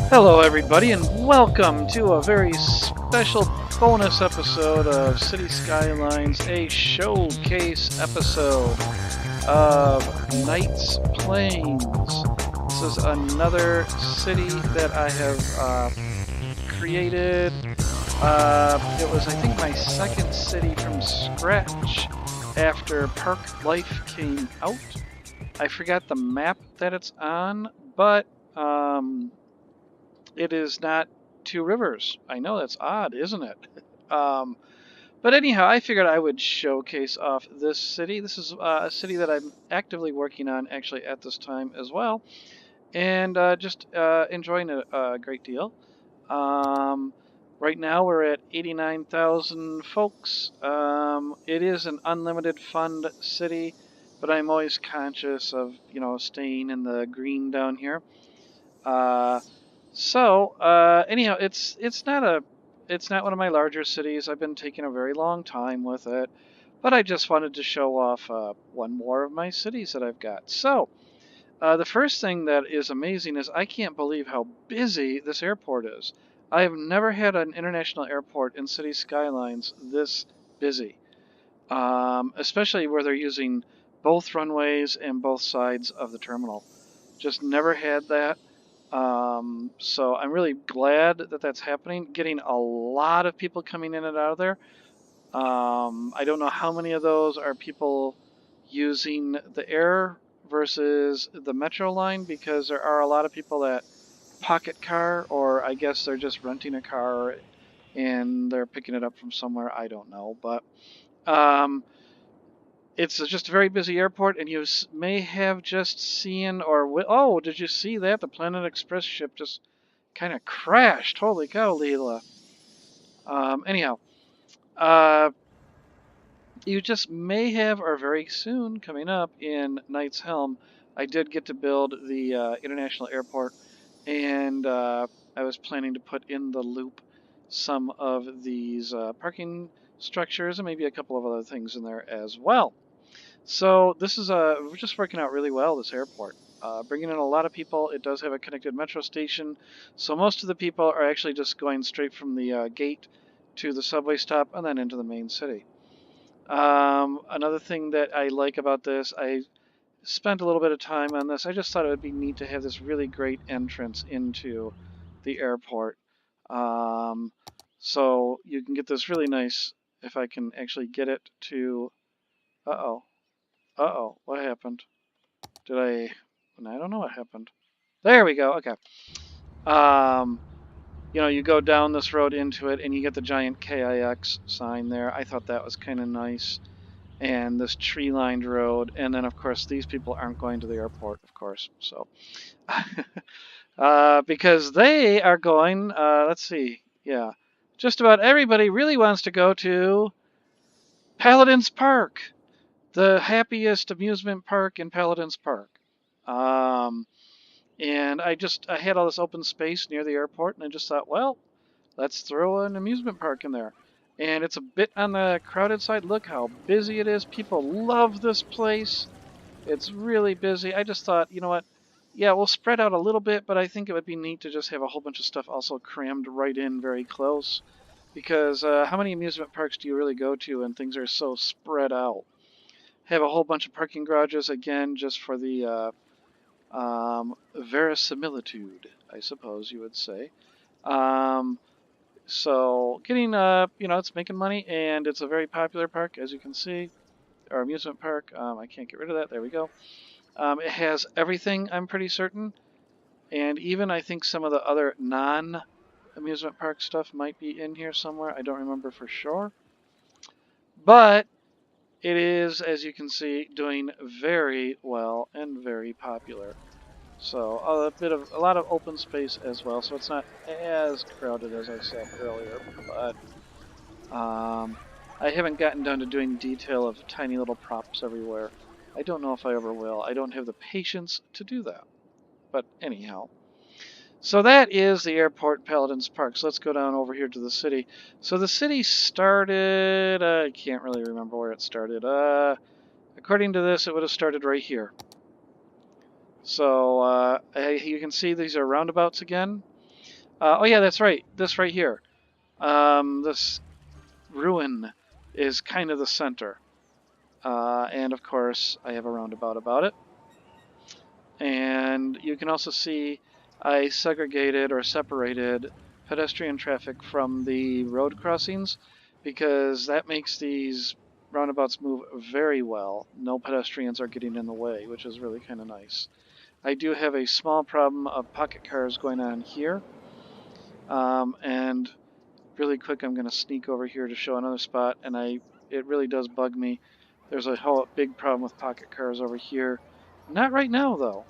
Hello, everybody, and welcome to a very special bonus episode of City Skylines, a showcase episode of Knights Plains. This is another city that I have created. It was, I think, my second city from scratch after Park Life came out. I forgot the map that it's on, but it is not Two Rivers. I know that's odd, isn't it? Um, but anyhow, I figured I would showcase off this city. This is a city that I'm actively working on actually at this time as well, and just enjoying it a great deal. Um, right now we're at 89,000 folks. It is an unlimited fund city, but I'm always conscious of staying in the green down here. Uh, anyhow, it's not one of my larger cities. I've been taking a very long time with it, but I just wanted to show off one more of my cities that I've got. The first thing that is amazing is I can't believe how busy this airport is. I have never had an international airport in City Skylines this busy, especially where they're using both runways and both sides of the terminal. Just never had that. So I'm really glad that that's happening. Getting a lot of people coming in and out of there. I don't know how many of those are people using the air versus the metro line, because there are a lot of people that pocket car, or I guess they're just renting a car and they're picking it up from somewhere. I don't know, but um, it's just a very busy airport, and you may have just seen, or oh, did you see that? The Planet Express ship just kind of crashed. Holy cow, Leela. Anyhow, uh, you just may have, or very soon coming up in Knight's Helm, I did get to build the international airport, and I was planning to put in the loop some of these parking structures and maybe a couple of other things in there as well. So this is just working out really well, this airport. Bringing in a lot of people. It does have a connected metro station, so most of the people are actually just going straight from the gate to the subway stop and then into the main city. Another thing that I like about this, I spent a little bit of time on this. I just thought it would be neat to have this really great entrance into the airport. Um, so you can get this really nice, if I can actually get it to, uh-oh, uh-oh, what happened? Did I don't know what happened. There we go, okay. Um, you go down this road into it and you get the giant KIX sign there. I thought that was kind of nice. And this tree-lined road, and then of course these people aren't going to the airport, of course, so because they are going, let's see, yeah, just about everybody really wants to go to Paladin's Park, the happiest amusement park in Paladin's Park. Um, and I had all this open space near the airport, and I just thought, well, let's throw an amusement park in there. And it's a bit on the crowded side. Look how busy it is. People love this place. It's really busy. I just thought, you know what? Yeah, we'll spread out a little bit, but I think it would be neat to just have a whole bunch of stuff also crammed right in very close. Because how many amusement parks do you really go to and things are so spread out? Have a whole bunch of parking garages, again, just for the verisimilitude, I suppose you would say. Um, so getting, it's making money, and it's a very popular park, as you can see, or amusement park. I can't get rid of that. There we go. It has everything, I'm pretty certain, and even I think some of the other non-amusement park stuff might be in here somewhere. I don't remember for sure, but it is, as you can see, doing very well and very popular. So a lot of open space as well, so it's not as crowded as I said earlier, but I haven't gotten down to doing detail of tiny little props everywhere. I don't know if I ever will. I don't have the patience to do that. But anyhow. So that is the airport, Paladin's Park. So let's go down over here to the city. So the city started, I can't really remember where it started. According to this, it would have started right here. So you can see these are roundabouts again. Oh yeah, that's right. This right here. This ruin is kind of the center. And of course, I have a roundabout about it. And you can also see I segregated or separated pedestrian traffic from the road crossings because that makes these roundabouts move very well. No pedestrians are getting in the way, which is really kind of nice. I do have a small problem of pocket cars going on here. And really quick, I'm going to sneak over here to show another spot, and it really does bug me. There's a whole big problem with pocket cars over here. Not right now, though,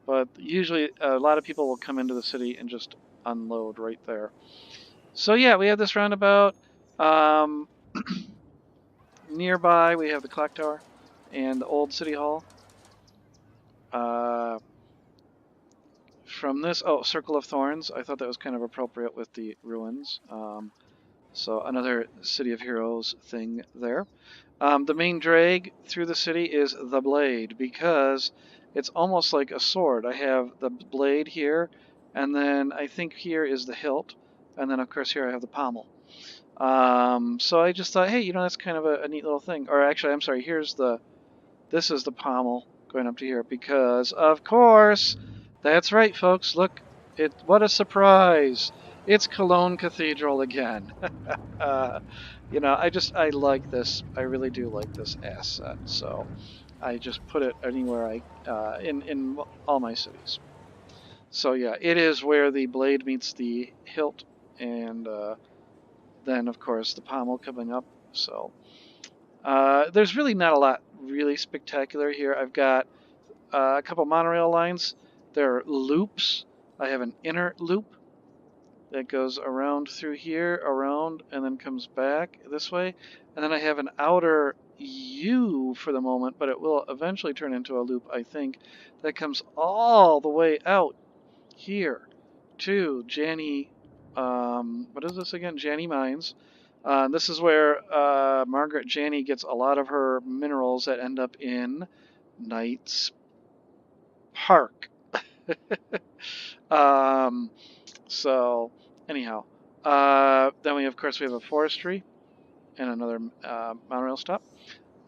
but usually a lot of people will come into the city and just unload right there. So yeah, we have this roundabout. Um, Nearby, we have the clock tower and the old city hall. Uh, from this, oh, Circle of Thorns. I thought that was kind of appropriate with the ruins. So another City of Heroes thing there. The main drag through the city is the blade because it's almost like a sword. I have the blade here, and then I think here is the hilt, and then of course here I have the pommel. So I just thought, hey, that's kind of a neat little thing. Or actually, I'm sorry, this is the pommel going up to here because, of course, that's right, folks. Look, what a surprise! It's Cologne Cathedral again. uh, I like this. I really do like this asset. So I just put it anywhere in all my cities. So yeah, it is where the blade meets the hilt, and then of course the pommel coming up. So there's really not a lot really spectacular here. I've got a couple monorail lines. There are loops. I have an inner loop that goes around through here, around, and then comes back this way. And then I have an outer U for the moment, but it will eventually turn into a loop, I think, that comes all the way out here to Janny, what is this again? Janny Mines. This is where Margaret Janny gets a lot of her minerals that end up in Knight's Park. um, so, anyhow, then we of course we have a forestry and another monorail stop.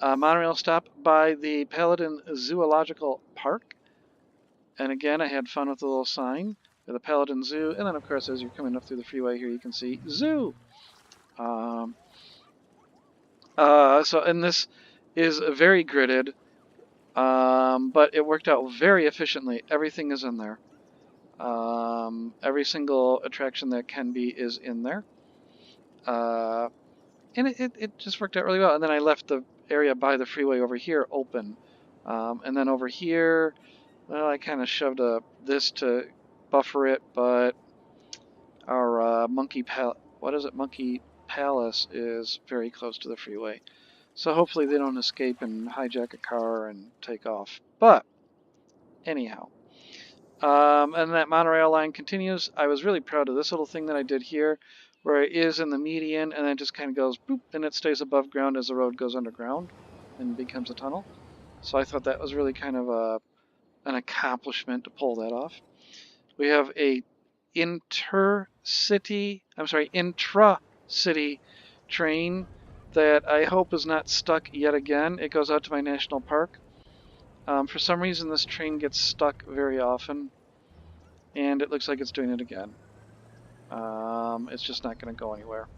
Monorail stop by the Paladin Zoological Park. And again, I had fun with the little sign, the Paladin Zoo, and then of course as you're coming up through the freeway here, you can see Zoo. Um, and this is very gridded, but it worked out very efficiently. Everything is in there. Every single attraction that can be is in there. And it just worked out really well. And then I left the area by the freeway over here open. And then over here, well, I kind of shoved this to buffer it, but our Monkey Palace is very close to the freeway. So hopefully they don't escape and hijack a car and take off. But anyhow, and that monorail line continues. I was really proud of this little thing that I did here, where it is in the median and then it just kind of goes boop, and it stays above ground as the road goes underground and becomes a tunnel. So I thought that was really kind of an accomplishment to pull that off. We have a intra-city train that I hope is not stuck yet again. It goes out to my national park. For some reason, this train gets stuck very often, and it looks like it's doing it again. It's just not going to go anywhere.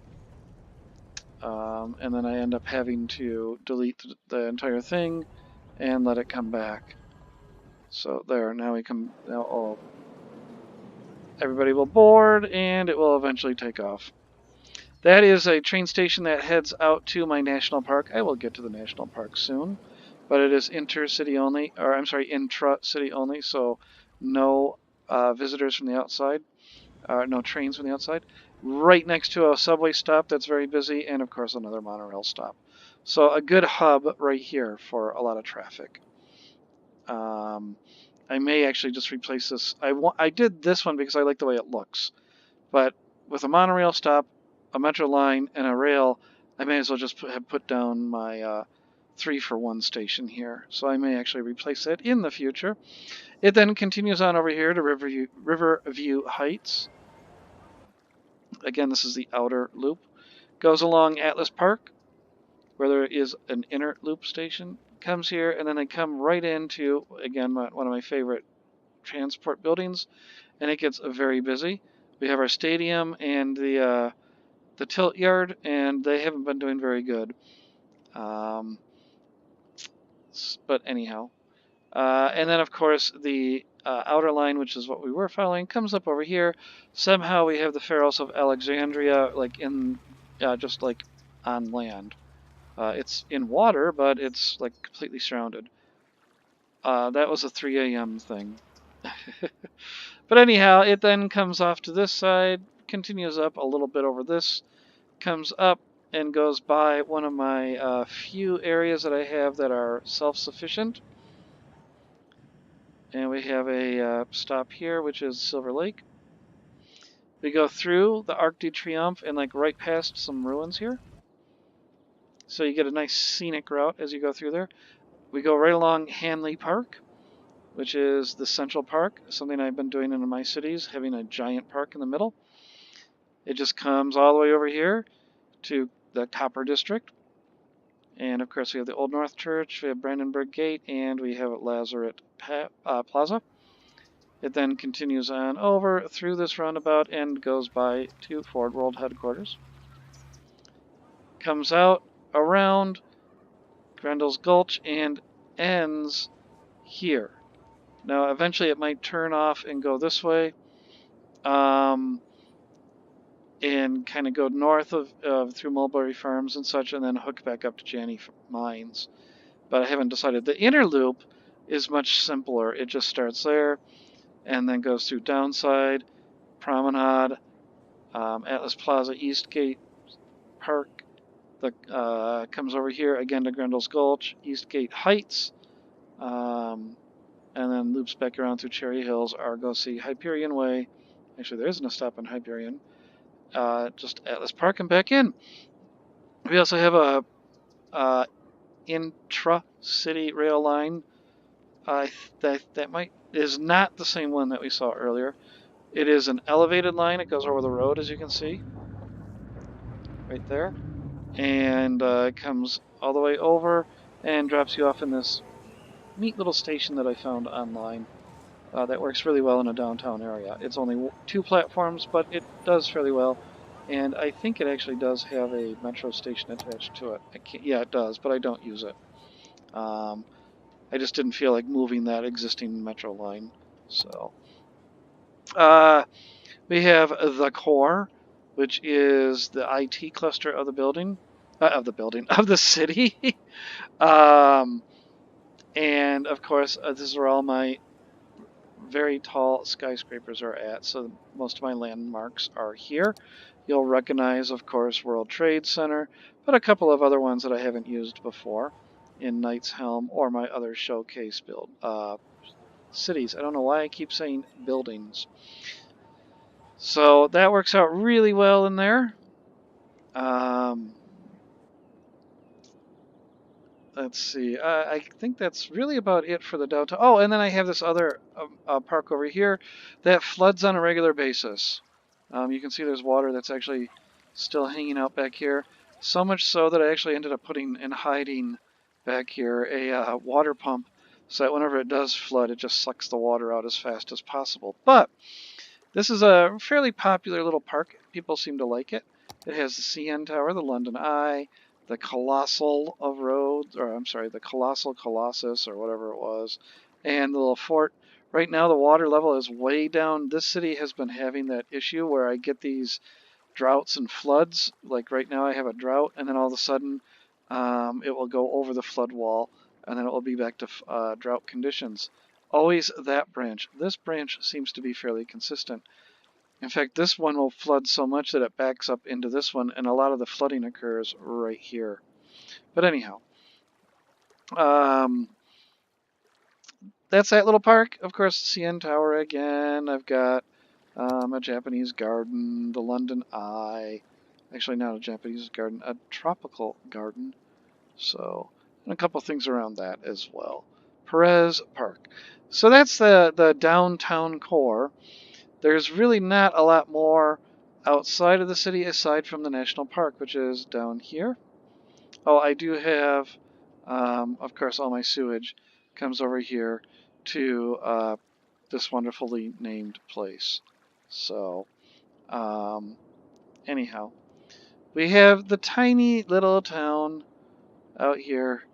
And then I end up having to delete the entire thing and let it come back. So there, now everybody will board, and it will eventually take off. That is a train station that heads out to my national park. I will get to the national park soon, but it is intra-city only, so no visitors from the outside, no trains from the outside. Right next to a subway stop that's very busy, and of course another monorail stop. So a good hub right here for a lot of traffic. I may actually just replace this. I did this one because I like the way it looks, but with a monorail stop, a metro line, and a rail, I may as well just put down my 3-for-1 station here. So I may actually replace it in the future. It then continues on over here to Riverview Heights. Again, this is the outer loop. Goes along Atlas Park, where there is an inner loop station. Comes here, and then they come right into, again, one of my favorite transport buildings, and it gets very busy. We have our stadium and the tilt yard, and they haven't been doing very good. But anyhow. And then, of course, the outer line, which is what we were following, comes up over here. Somehow we have the Pharos of Alexandria, like in, just like on land. It's in water, but it's like completely surrounded. That was a 3 a.m. thing. But anyhow, it then comes off to this side, continues up a little bit over this, comes up and goes by one of my few areas that I have that are self-sufficient. And we have a stop here, which is Silver Lake. We go through the Arc de Triomphe and like right past some ruins here. So you get a nice scenic route as you go through there. We go right along Hanley Park, which is the central park, something I've been doing in my cities, having a giant park in the middle. It just comes all the way over here to the Copper District. And of course we have the Old North Church, we have Brandenburg Gate, and we have Lazaret Plaza. It then continues on over through this roundabout and goes by to Ford World Headquarters. Comes out around Grendel's Gulch and ends here. Now eventually it might turn off and go this way. And kind of go north of through Mulberry Farms and such, and then hook back up to Janney Mines. But I haven't decided. The inner loop is much simpler. It just starts there and then goes through Downside, Promenade, Atlas Plaza, Eastgate Park. Comes over here again to Grendel's Gulch, Eastgate Heights, and then loops back around through Cherry Hills, Argosy, Hyperion Way. Actually, there isn't a stop in Hyperion. Just Atlas Park and back in. We also have a intra-city rail line. That is not the same one that we saw earlier. It is an elevated line. It goes over the road, as you can see, right there, and it comes all the way over and drops you off in this neat little station that I found online. That works really well in a downtown area. It's only 2 platforms, but it does fairly well. And I think it actually does have a metro station attached to it. Yeah, it does, but I don't use it. I just didn't feel like moving that existing metro line. So, we have the core, which is the IT cluster of the building, of the city. And of course, this is where all my very tall skyscrapers are at, so most of my landmarks are here. You'll recognize, of course, World Trade Center, but a couple of other ones that I haven't used before in Knight's Helm or my other showcase cities. I don't know why I keep saying buildings. So that works out really well in there. Let's see. I think that's really about it for the downtown. Oh, and then I have this other park over here that floods on a regular basis. You can see there's water that's actually still hanging out back here. So much so that I actually ended up putting and hiding back here a water pump so that whenever it does flood, it just sucks the water out as fast as possible. But this is a fairly popular little park. People seem to like it. It has the CN Tower, the London Eye, the Colossal of Rhodes, or I'm sorry, the Colossal Colossus, or whatever it was, and the little fort. Right now the water level is way down. This city has been having that issue where I get these droughts and floods. Like right now I have a drought, and then all of a sudden it will go over the flood wall, and then it will be back to drought conditions. Always that branch. This branch seems to be fairly consistent. In fact, this one will flood so much that it backs up into this one, and a lot of the flooding occurs right here. But anyhow, that's that little park. Of course, CN Tower again. I've got a Japanese garden, the London Eye. Actually, not a Japanese garden, a tropical garden. So, and a couple things around that as well. Perez Park. So that's the downtown core. There's really not a lot more outside of the city, aside from the national park, which is down here. Oh, I do have, of course, all my sewage comes over here to this wonderfully named place. So, anyhow, we have the tiny little town out here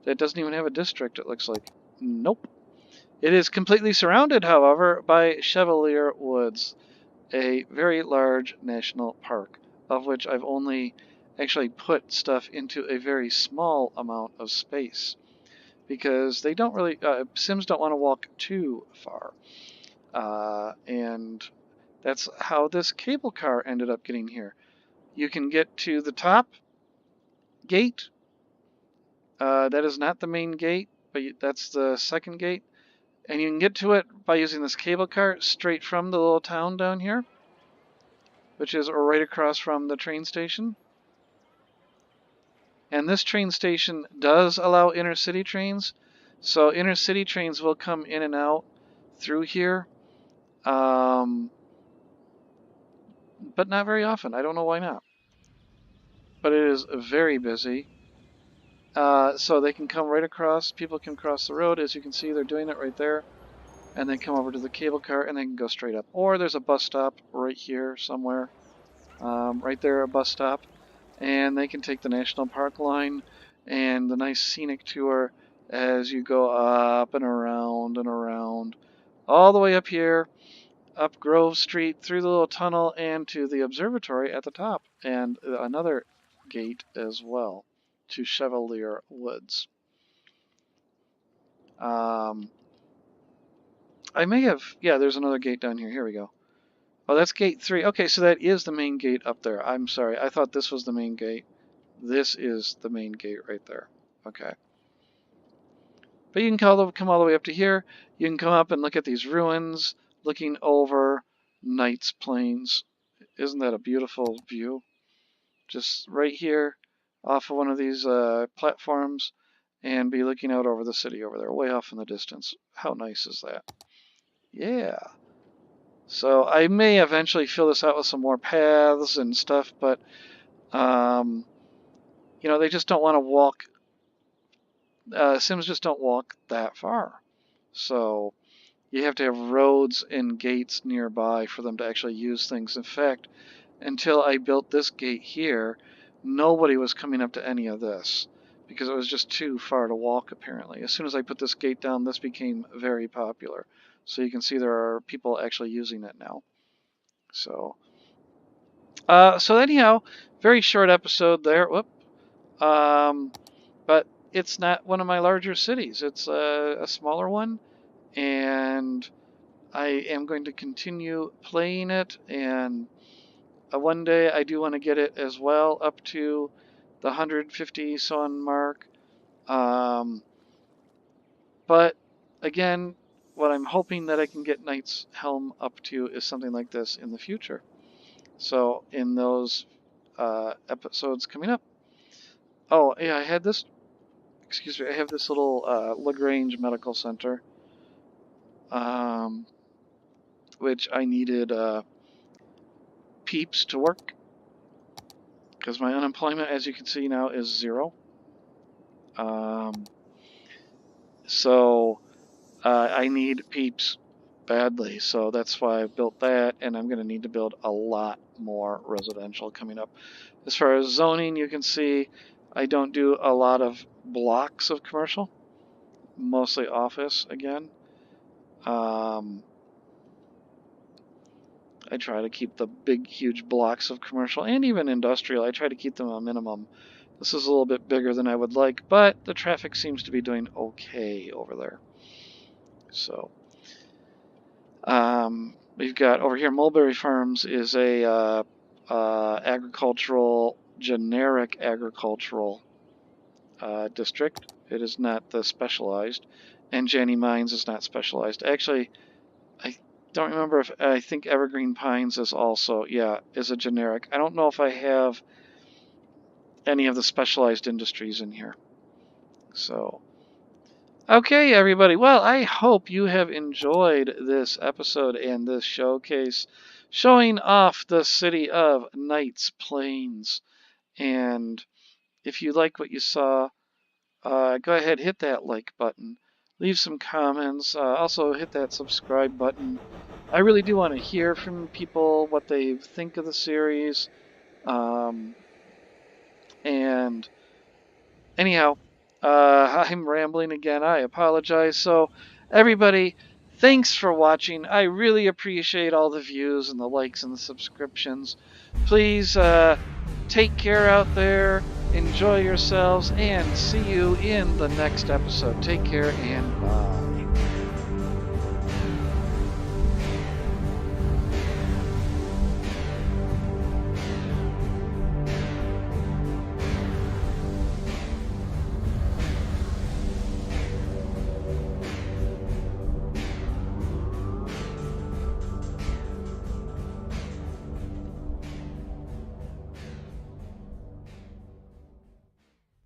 that doesn't even have a district, it looks like. Nope. It is completely surrounded, however, by Chevalier Woods, a very large national park, of which I've only actually put stuff into a very small amount of space because they don't really, Sims don't want to walk too far. And that's how this cable car ended up getting here. You can get to the top gate. That is not the main gate, but that's the second gate. And you can get to it by using this cable car straight from the little town down here, which is right across from the train station. And this train station does allow inner city trains. So inner city trains will come in and out through here. But not very often. I don't know why not. But it is very busy. So they can come right across. People can cross the road. As you can see, they're doing it right there. And then come over to the cable car and they can go straight up. Or there's a bus stop right here somewhere. Right there, a bus stop. And they can take the National Park line and the nice scenic tour as you go up and around, all the way up here, up Grove Street, through the little tunnel, and to the observatory at the top, and another gate as well to Chevalier Woods. I may have, yeah, there's another gate down here. Here we go. Oh, that's gate 3. Okay, so that is the main gate up there. I'm sorry. I thought this was the main gate. This is the main gate right there. Okay. But you can come all the way up to here. You can come up and look at these ruins, looking over Knight's Plains. Isn't that a beautiful view? Just right here off of one of these platforms and be looking out over the city over there, way off in the distance. How nice is that? Yeah. So I may eventually fill this out with some more paths and stuff, but you know, they just don't want to walk. Sims just don't walk that far. So you have to have roads and gates nearby for them to actually use things. In fact, until I built this gate here, nobody was coming up to any of this because it was just too far to walk, apparently. As soon as I put this gate down, this became very popular. So you can see there are people actually using it now. So, so anyhow, very short episode there. Whoop. But it's not one of my larger cities. It's a smaller one, and I am going to continue playing it, and one day I do want to get it as well up to the 150 son mark. But again, what I'm hoping that I can get Knight's Helm up to is something like this in the future. So in those episodes coming up. Oh, yeah, I had this, excuse me, I have this little LaGrange Medical Center, which I needed peeps to work, because my unemployment, as you can see now, is 0. So I need peeps badly, so that's why I built that, and I'm going to need to build a lot more residential coming up. As far as zoning, you can see I don't do a lot of blocks of commercial, mostly office again. I try to keep the big, huge blocks of commercial and even industrial. I try to keep them a minimum. This is a little bit bigger than I would like, but the traffic seems to be doing okay over there. So, we've got over here, Mulberry Farms is a agricultural, generic agricultural district. It is not the specialized, and Janney Mines is not specialized. Actually, I don't remember if, I think Evergreen Pines is also, yeah, is a generic. I don't know if I have any of the specialized industries in here. So, okay, everybody. Well, I hope you have enjoyed this episode and this showcase showing off the city of Knights Plains. And if you like what you saw, go ahead, hit that like button. Leave some comments. Also, hit that subscribe button. I really do want to hear from people what they think of the series. And anyhow, I'm rambling again. I apologize. So, everybody, thanks for watching. I really appreciate all the views and the likes and the subscriptions. Please take care out there. Enjoy yourselves and see you in the next episode. Take care and bye.